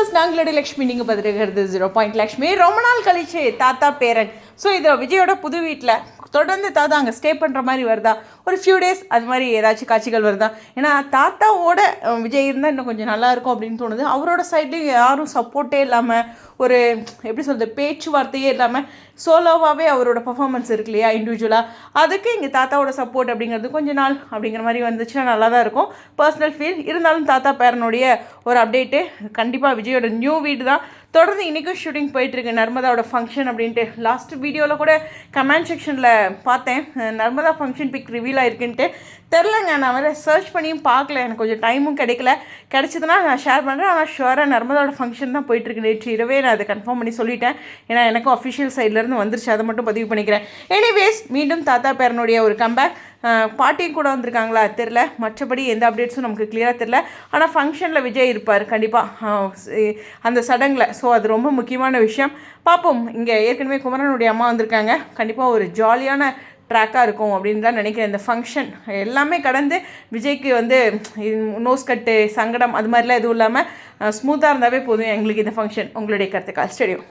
Viewers நாங்களோட Lakshmi நீங்கள் பார்த்துருக்கிறது 0 லக்ஷ்மி ரொம்ப நாள் கழிச்சு தாத்தா பேரன். ஸோ இது விஜயோட புது வீட்டில் தொடர்ந்து தாத்தா அங்கே ஸ்டே பண்ணுற மாதிரி வருதா, ஒரு ஃபியூ டேஸ் அது மாதிரி ஏதாச்சும் காட்சிகள் வருதா? ஏன்னா தாத்தாவோட விஜய் இருந்தால் இன்னும் கொஞ்சம் நல்லாயிருக்கும் அப்படின்னு தோணுது. அவரோட சைட்லேயும் யாரும் சப்போர்ட்டே இல்லாமல், ஒரு எப்படி சொல்கிறது, பேச்சுவார்த்தையே இல்லாமல் சோலோவாகவே அவரோட பர்ஃபார்மன்ஸ் இருக்கு இல்லையா, இண்டிவிஜுவலாக. அதுக்கு இங்கே தாத்தாவோட சப்போர்ட் அப்படிங்கிறது கொஞ்சம் நாள் அப்படிங்கிற மாதிரி வந்துச்சுன்னா நல்லா தான் இருக்கும், பர்சனல் ஃபீல். இருந்தாலும் தாத்தா பேரனுடைய ஒரு அப்டேட்டு கண்டிப்பாக விஜயோட நியூ வீடு தான். தொடர்ந்து இன்றைக்கும் ஷூட்டிங் போயிட்டுருக்கு நர்மதாவோட ஃபங்க்ஷன் அப்படின்ட்டு. லாஸ்ட் வீடியோவில் கூட கமெண்ட் செக்ஷனில் பார்த்தேன் நர்மதா ஃபங்க்ஷன் பிக் ரிவீல் ஆகிருக்குன்ட்டு. தெரிலங்க, நான் வேறு சர்ச் பண்ணியும் பார்க்கல, எனக்கு கொஞ்சம் டைமும் கிடைக்கல. கிடச்சிதுன்னா நான் ஷேர் பண்ணுறேன். ஆனால் ஷுவராக நர்மதாவோட ஃபங்க்ஷன் தான் போயிட்டுருக்கு. நேற்று இரவே நான் அதை கன்ஃபார்ம் பண்ணி சொல்லிட்டேன். ஏன்னா எனக்கும் அஃபிஷியல் சைட்லேருந்து வந்துருச்சு, அதை மட்டும் பதிவு பண்ணிக்கிறேன். எனிவேஸ் மீண்டும் தாத்தா பேரனுடைய ஒரு கம்பேக். பாட்டியும் கூட வந்திருக்காங்களா தெரில, மற்றபடி எந்த அப்டேட்ஸும் நமக்கு கிளியராக தெரில. ஆனால் ஃபங்க்ஷனில் விஜய் இருப்பார் கண்டிப்பாக அந்த சடங்கில். ஸோ அது ரொம்ப முக்கியமான விஷயம். பார்ப்போம். இங்கே ஏற்கனவே குமரனுடைய அம்மா வந்திருக்காங்க. கண்டிப்பாக ஒரு ஜாலியான ட்ராக்காக இருக்கும் அப்படின்னு தான் நினைக்கிறேன். இந்த ஃபங்க்ஷன் எல்லாமே கடந்து விஜய்க்கு நோஸ் கட்டு சங்கடம் அது மாதிரிலாம் எதுவும் இல்லாமல் ஸ்மூத்தாக இருந்தாவே போதும் எங்களுக்கு இந்த ஃபங்க்ஷன். உங்களுடைய கருத்துக்கள் ஸ்டேடியம்.